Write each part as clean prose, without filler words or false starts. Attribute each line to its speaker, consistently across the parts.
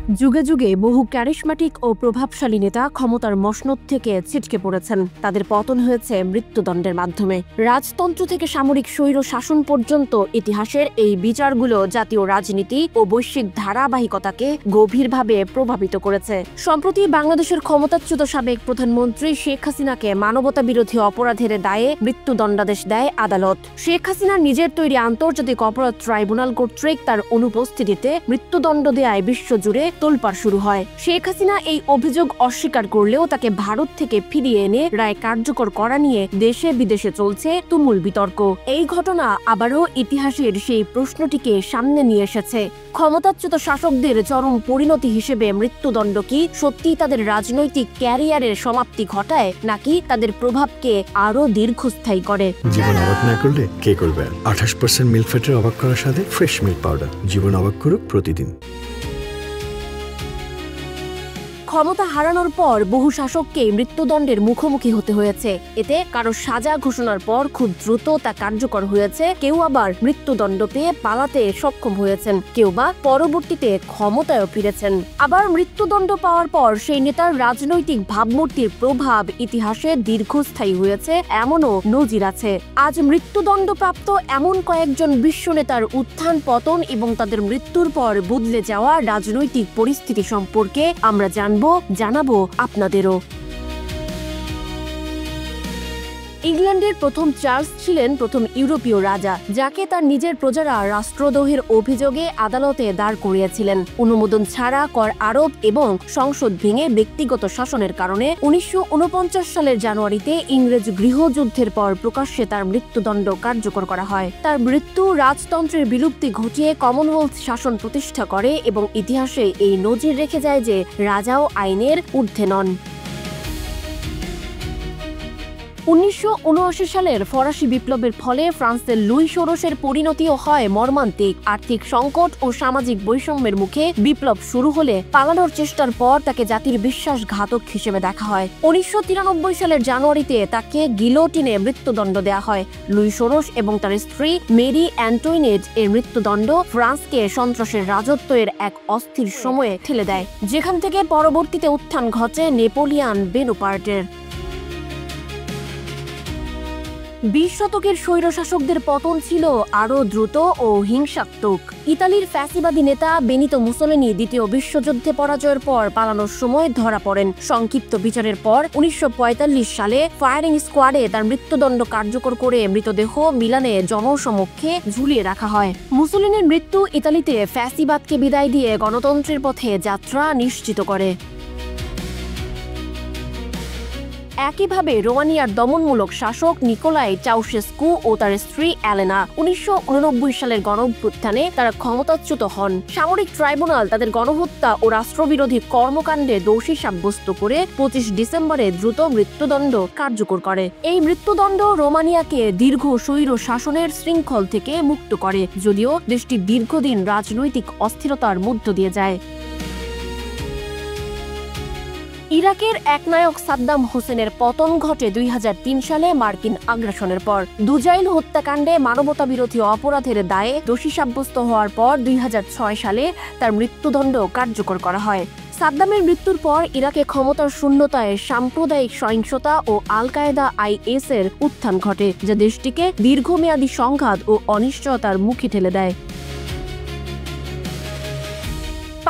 Speaker 1: যুগে যুগে বহু ক্যারিশম্যাটিক ও প্রভাবশালী নেতা ক্ষমতার মসনদ থেকে ছিটকে পড়েছেন। তাদের পতন হয়েছে মৃত্যুদণ্ডের মাধ্যমে। রাজতন্ত্র থেকে সামরিক স্বৈর শাসন পর্যন্ত ইতিহাসের এই বিচারগুলো জাতীয় রাজনীতি ও বৈশ্বিক ধারাবাহিকতাকে গভীরভাবে প্রভাবিত করেছে। সম্প্রতি বাংলাদেশের ক্ষমতাচ্যুত সাবেক প্রধানমন্ত্রী শেখ হাসিনাকে মানবতা বিরোধী অপরাধের দায়ে মৃত্যুদণ্ডাদেশ দেয় আদালত। শেখ হাসিনার নিজের তৈরি আন্তর্জাতিক অপরাধ ট্রাইব্যুনাল কর্তৃক তার অনুপস্থিতিতে মৃত্যুদণ্ড দেয়ায় বিশ্বজুড়ে তোলপাড় শুরু হয়। শেখ হাসিনা এই অভিযোগ অস্বীকার করলেও তাকে ভারত থেকে ফিরিয়ে এনে রায় কার্যকর করা নিয়ে দেশে বিদেশে চলছে তুমুল বিতর্ক। এই ঘটনা আবারও ইতিহাসের সেই প্রশ্নটিকে সামনে নিয়ে এসেছে, ক্ষমতাচ্যুত শাসকদের চরম পরিণতি হিসেবে মৃত্যুদণ্ড কি সত্যিই তাদের রাজনৈতিক ক্যারিয়ারের সমাপ্তি ঘটায়, নাকি তাদের প্রভাবকে আরো দীর্ঘস্থায়ী করে?
Speaker 2: জীবন অবাক না করলে কে করবে? 28% মিল্ক ফ্যাটের অবাক করার সাথে ফ্রেশ মিল্ক পাউডার। জীবন অবাক করুক প্রতিদিন।
Speaker 1: ক্ষমতা হারানোর পর বহু শাসককে মৃত্যুদণ্ডের মুখোমুখি হতে হয়েছে। এতে কারো সাজা ঘোষণার পর খুব দ্রুত তা কার্যকর হয়েছে, কেউ আবার মৃত্যুদণ্ড পেয়ে পালাতে সক্ষম হয়েছেন, কেউ বা পরবর্তীতে ক্ষমতায়ও ফিরেছেন। আবার মৃত্যুদণ্ড পাওয়ার পর সেই নেতার রাজনৈতিক ভাবমূর্তির প্রভাব ইতিহাসে দীর্ঘস্থায়ী হয়েছে এমনও নজির আছে। আজ মৃত্যুদণ্ডপ্রাপ্ত এমন কয়েকজন বিশ্ব নেতার উত্থান পতন এবং তাদের মৃত্যুর পর বদলে যাওয়া রাজনৈতিক পরিস্থিতি সম্পর্কে আমরা জানাবো আপনাদেরও। ইংল্যান্ডের প্রথম চার্লস ছিলেন প্রথম ইউরোপীয় রাজা, যাকে তার নিজের প্রজারা রাষ্ট্রদ্রোহের অভিযোগে আদালতে দাঁড় করিয়েছিলেন। অনুমোদন ছাড়া কর আরোপ এবং সংসদ ভেঙে ব্যক্তিগত শাসনের কারণে 1949 সালের জানুয়ারিতে ইংরেজ গৃহযুদ্ধের পর প্রকাশ্যে তার মৃত্যুদণ্ড কার্যকর করা হয়। তার মৃত্যু রাজতন্ত্রের বিলুপ্তি ঘটিয়ে কমনওয়েলথ শাসন প্রতিষ্ঠা করে এবং ইতিহাসে এই নজির রেখে যায় যে রাজাও আইনের ঊর্ধ্বে নন। 1979 সালের ফরাসি বিপ্লবের ফলে ফ্রান্সের লুই ষোড়শের পরিণতিও হয় মর্মান্তিক। আর্থিক সংকট ও সামাজিক বৈষম্যের মুখে বিপ্লব শুরু হলে পালানোর চেষ্টার পর তাকে জাতির বিশ্বাসঘাতক হিসেবে দেখা হয়। 1993 সালের জানুয়ারিতে তাকে গিলোটিনে মৃত্যুদণ্ড দেওয়া হয়। লুই ষোড়শ এবং তার স্ত্রী মেরি অ্যান্টোইনেট এর মৃত্যুদণ্ড ফ্রান্সকে সন্ত্রাসের রাজত্বের এক অস্থির সময়ে ঠেলে দেয়, যেখান থেকে পরবর্তীতে উত্থান ঘটে নেপোলিয়ান বোনাপার্টের। 20 শতকের স্বৈরশাসকদের পতন ছিল আরও দ্রুত ও হিংসাত্মক। ইতালির ফ্যাসিবাদী নেতা বেনিতো মুসোলিনি দ্বিতীয় বিশ্বযুদ্ধে পরাজয়ের পর পালানোর সময় ধরা পড়েন। সংক্ষিপ্ত বিচারের পর 1945 সালে ফায়ারিং স্কোয়াডে তার মৃত্যুদণ্ড কার্যকর করে মৃতদেহ মিলানে জনসমক্ষে ঝুলিয়ে রাখা হয়। মুসোলিনির মৃত্যু ইতালিতে ফ্যাসিবাদকে বিদায় দিয়ে গণতন্ত্রের পথে যাত্রা নিশ্চিত করে। একইভাবে রোমানিয়ার দমনমূলক শাসক নিকোলাই চাউশেস্কু ও তার স্ত্রী এলেনা 1989 সালের গণঅভ্যুত্থানে তারা ক্ষমতাচ্যুত হন। সামরিক ট্রাইব্যুনাল তাদের গণহত্যা ও রাষ্ট্রবিরোধী কর্মকাণ্ডে দোষী সাব্যস্ত করে 25 ডিসেম্বরে দ্রুত মৃত্যুদণ্ড কার্যকর করে। এই মৃত্যুদণ্ড রোমানিয়াকে দীর্ঘ স্বৈর শাসনের শৃঙ্খল থেকে মুক্ত করে, যদিও দেশটি দীর্ঘদিন রাজনৈতিক অস্থিরতার মধ্য দিয়ে যায়। ইরাকের একনায়ক সাদ্দাম হোসেনের পতন ঘটে 2003 সালে মার্কিন আগ্রাসনের পর। দুজাইল হত্যাকাণ্ডে মানবতাবিরোধী অপরাধের দায়ে দোষী সাব্যস্ত হওয়ার পর 2006 সালে তার মৃত্যুদণ্ড কার্যকর করা হয়। সাদ্দামের মৃত্যুর পর ইরাকে ক্ষমতার শূন্যতায় সাম্প্রদায়িক সহিংসতা ও আল কায়েদা IS এর উত্থান ঘটে, যা দেশটিকে দীর্ঘমেয়াদী সংঘাত ও অনিশ্চয়তার মুখে ঠেলে দেয়।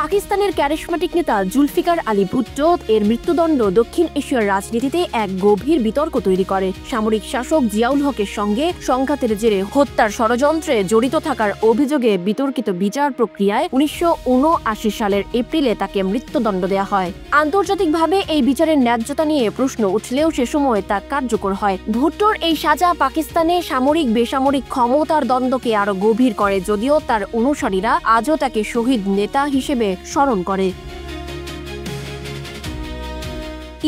Speaker 1: পাকিস্তানের ক্যারিশম্যাটিক নেতা জুলফিকার আলী ভুট্টো এর মৃত্যুদণ্ড দক্ষিণ এশিয়ার রাজনীতিতে এক গভীর বিতর্ক তৈরি করে। সামরিক শাসক জিয়াউল হকের সঙ্গে সংঘাতের জেরে হত্যার ষড়যন্ত্রে জড়িত থাকার অভিযোগে বিতর্কিত বিচার প্রক্রিয়ায় 1979 সালের এপ্রিলে তাকে মৃত্যুদণ্ড দেওয়া হয়। আন্তর্জাতিকভাবে এই বিচারের ন্যায্যতা নিয়ে প্রশ্ন উঠলেও সে সময় তা কার্যকর হয়। ভুট্টোর এই সাজা পাকিস্তানে সামরিক বেসামরিক ক্ষমতার দ্বন্দ্বকে আরো গভীর করে, যদিও তার অনুসারীরা আজও তাকে শহীদ নেতা হিসেবে স্মরণ করে।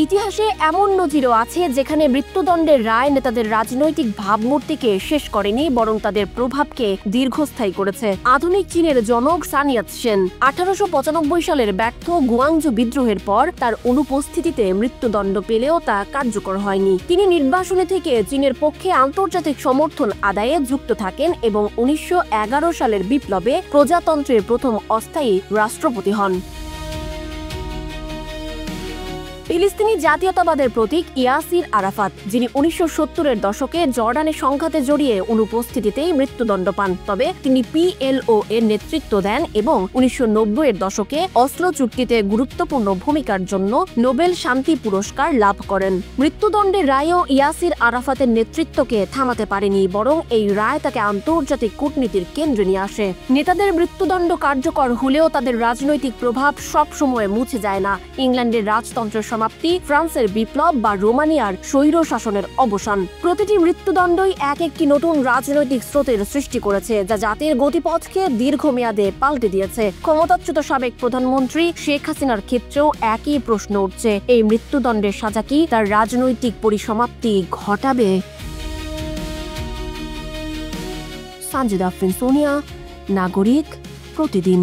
Speaker 1: ইতিহাসে এমন নজিরও আছে যেখানে মৃত্যুদণ্ডের রায় নেতাদের রাজনৈতিক ভাবমূর্তিকে শেষ করেনি, বরং তাদের প্রভাবকে দীর্ঘস্থায়ী করেছে। আধুনিক চীনের জনক সান ইয়াতসেন 1895 সালের ব্যর্থ গুয়াংজু বিদ্রোহের পর তার অনুপস্থিতিতে মৃত্যুদণ্ড পেলেও তা কার্যকর হয়নি। তিনি নির্বাসনে থেকে চীনের পক্ষে আন্তর্জাতিক সমর্থন আদায়ে যুক্ত থাকেন এবং 1911 সালের বিপ্লবে প্রজাতন্ত্রের প্রথম অস্থায়ী রাষ্ট্রপতি হন। ফিলিস্তিনি জাতীয়তাবাদের প্রতীক ইয়াসির আরাফাত, যিনি 1970-এর দশকে জর্ডানের সংঘাতে জড়িয়ে অনুপস্থিতিতেই মৃত্যুদণ্ড পান। তবে তিনি PLO এর নেতৃত্ব দেন এবং 1990-এর দশকে অসলো চুক্তিতে গুরুত্বপূর্ণ ভূমিকার জন্য নোবেল শান্তি পুরস্কার লাভ করেন। মৃত্যুদণ্ডের রায়ও ইয়াসির আরাফাতের নেতৃত্বকে থামাতে পারেনি, বরং এই রায় তাকে আন্তর্জাতিক কূটনীতির কেন্দ্রে নিয়ে আসে। নেতাদের মৃত্যুদণ্ড কার্যকর হলেও তাদের রাজনৈতিক প্রভাব সবসময় মুছে যায় না। ইংল্যান্ডের রাজতন্ত্রের সমাপ্তি, ফ্রান্সের বিপ্লব বা রোমানিয়ার স্বৈর শাসনের অবসান, প্রতিটি মৃত্যুদণ্ডই এক একটি নতুন রাজনৈতিক স্রোতের সৃষ্টি করেছে, যা জাতির গতিপথকে দীর্ঘমেয়াদে পাল্টে দিয়েছে। ক্ষমতাচ্যুত সাবেক প্রধানমন্ত্রী শেখ হাসিনার ক্ষেত্রেও একই প্রশ্ন উঠছে, এই মৃত্যুদণ্ডের সাজা কি তার রাজনৈতিক পরিসমাপ্তি ঘটাবে? সানজিদা আফরিন সোনিয়া, নাগরিক, প্রতিদিন।